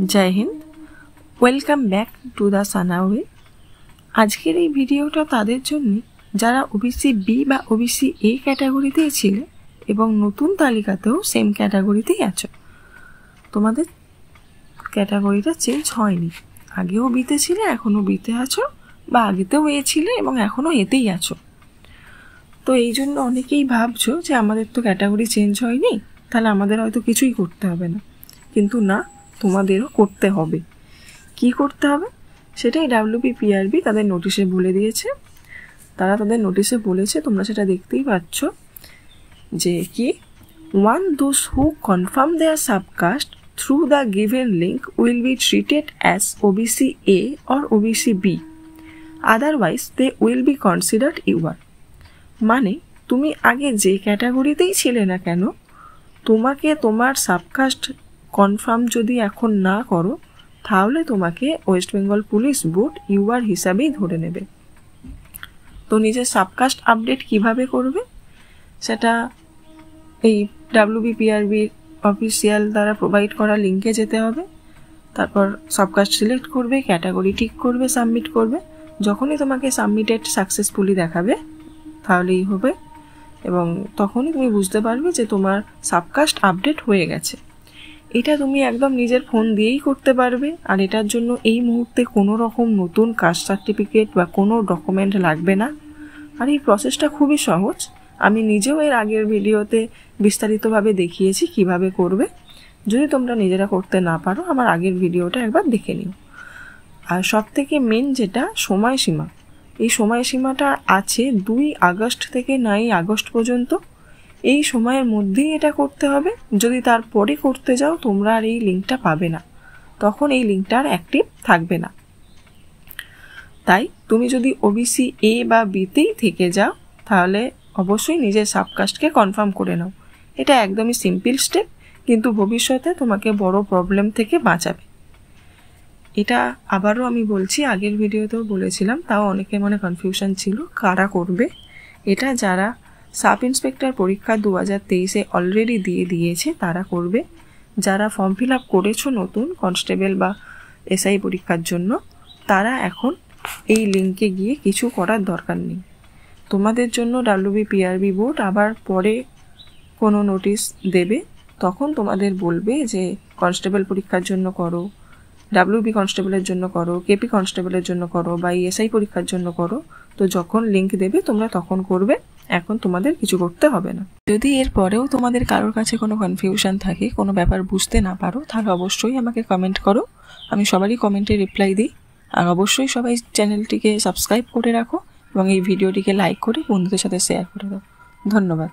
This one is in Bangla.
Joy Hind, welcome back to the সানাওয়ে। আজকের এই ভিডিওটা তাদের জন্য যারা ওবিসি বি বা ওবিসি এ ক্যাটাগরিতেই ছিলে এবং নতুন তালিকাতেও সেম ক্যাটাগরিতেই আছো। তোমাদের ক্যাটাগরিটা চেঞ্জ হয়নি, আগেও বিতে ছিলে এখনও বিতে আছো, বা আগেতেও এ ছিলে এবং এখনও এতেই আছো। তো এই জন্য অনেকেই ভাবছো যে আমাদের তো ক্যাটাগরি চেঞ্জ হয়নি, তাহলে আমাদের হয়তো কিছুই করতে হবে না। কিন্তু না, তোমাদেরও করতে হবে। কি করতে হবে সেটাই WBPRB তাদের নোটিশে বলে দিয়েছে। তারা তাদের নোটিশে বলেছে, তোমরা সেটা দেখতেই পাচ্ছ, যে কি those who confirm their subcaste through the given link will be treated as OBC A or OBC B. Otherwise they will be considered UR. মানে তুমি আগে যে ক্যাটাগরিতেই ছিলে না কেন, তোমাকে তোমার সাবকাস্ট কনফার্ম যদি এখন না করো, তাহলে তোমাকে West Bengal police board UR হিসাবেই ধরে নেবে। তো নিজের সাবকাস্ট আপডেট কিভাবে করবে সেটা এই WBPRB অফিসিয়াল দ্বারা প্রোভাইড করা লিঙ্কে যেতে হবে। তারপর সাবকাস্ট সিলেক্ট করবে, ক্যাটাগরি ঠিক করবে, সাবমিট করবে। যখনই তোমাকে সাবমিটেড সাকসেসফুলি দেখাবে তাহলেই হবে, এবং তখনই তুমি বুঝতে পারবে যে তোমার সাবকাস্ট আপডেট হয়ে গেছে। এটা তুমি একদম নিজের ফোন দিয়েই করতে পারবে, আর এটার জন্য এই মুহূর্তে কোনো রকম নতুন কাস্ট সার্টিফিকেট বা কোনো ডকুমেন্ট লাগবে না। আর এই প্রসেসটা খুবই সহজ। আমি নিজেও এর আগের ভিডিওতে বিস্তারিতভাবে দেখিয়েছি কিভাবে করবে। যদি তোমরা নিজেরা করতে না পারো, আমার আগের ভিডিওটা একবার দেখে নিও। আর সবথেকে মেন যেটা সময়সীমা, এই সময়সীমাটা আছে 2 আগস্ট থেকে 9 আগস্ট পর্যন্ত। এই সময়ের মধ্যেই এটা করতে হবে। যদি তারপরে করতে যাও, তোমরা আর এই লিঙ্কটা পাবে না, তখন এই লিঙ্কটা আর অ্যাক্টিভ থাকবে না। তাই তুমি যদি ওবিসি এ বা বিতেই থেকে যাও, তাহলে অবশ্যই নিজের সাবকাস্টকে কনফার্ম করে নাও। এটা একদমই সিম্পল স্টেপ, কিন্তু ভবিষ্যতে তোমাকে বড় প্রবলেম থেকে বাঁচাবে। এটা আবারও আমি বলছি, আগের ভিডিওতেও বলেছিলাম, তাও অনেকে মনে কনফিউশন ছিল কারা করবে। এটা যারা সাব ইন্সপেক্টর পরীক্ষা 2023-এ অলরেডি দিয়ে দিয়েছে তারা করবে। যারা ফর্ম ফিল আপ করেছো নতুন কনস্টেবল বা SI পরীক্ষার জন্য, তারা এখন এই লিঙ্কে গিয়ে কিছু করার দরকার নেই। তোমাদের জন্য WBPRB বোর্ড আবার পরে কোনো নোটিশ দেবে, তখন তোমাদের বলবে যে কনস্টেবল পরীক্ষার জন্য করো, WB কনস্টেবলের জন্য করো, KP কনস্টেবলের জন্য করো, বা SI পরীক্ষার জন্য করো। তো যখন লিঙ্ক দেবে তোমরা তখন করবে, এখন তোমাদের কিছু করতে হবে না। যদি এর পরেও তোমাদের কারোর কাছে কোনো কনফিউশন থাকে, কোনো ব্যাপার বুঝতে না পারো, তাহলে অবশ্যই আমাকে কমেন্ট করো। আমি সবারই কমেন্টে রিপ্লাই দিই। আর অবশ্যই সবাই চ্যানেলটিকে সাবস্ক্রাইব করে রাখো এবং এই ভিডিওটিকে লাইক করে বন্ধুদের সাথে শেয়ার করে দাও। ধন্যবাদ।